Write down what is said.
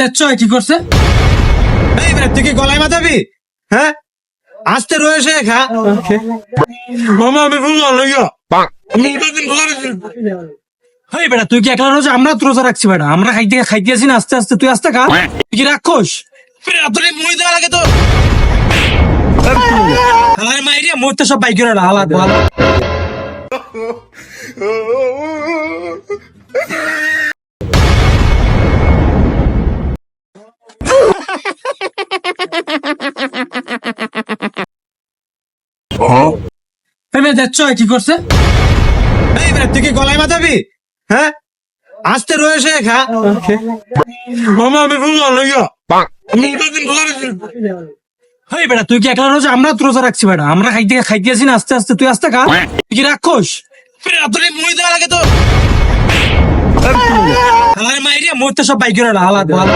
যাচ্ছ কি করছে? তুই কি গলায় মাথাবি? হ্যাঁ, আসতে রয়েছে খা মামা, আমি বুঝলাম হই বেটা, তুই কি একলা রোজা? আমরা তো রোজা রাখছি বেটা, আমরা খাইতে আসি না, আস্তে আস্তে তুই আস্তে খা। তুই কি রাক্ষস? মই দেওয়া লাগে তো মাইরিয়া মরতে সব বাইক হালাত ভালো। যাচ্ছ কি করছে? তুই কি গলায় মাথাবি? হ্যাঁ, আসতে রয়েছে খা মামা, আমি বুঝলাম হই বেটা, তুই কি একলা রোজা? আমরা তো রোজা রাখছি বেটা, আমরা খাইতে আসি না, আস্তে আস্তে তুই আস্তে খা। তুই কি রাক্ষস? মই দেওয়া লাগে তো মাইরিয়া মরতে সব বাইক হালাত ভালো।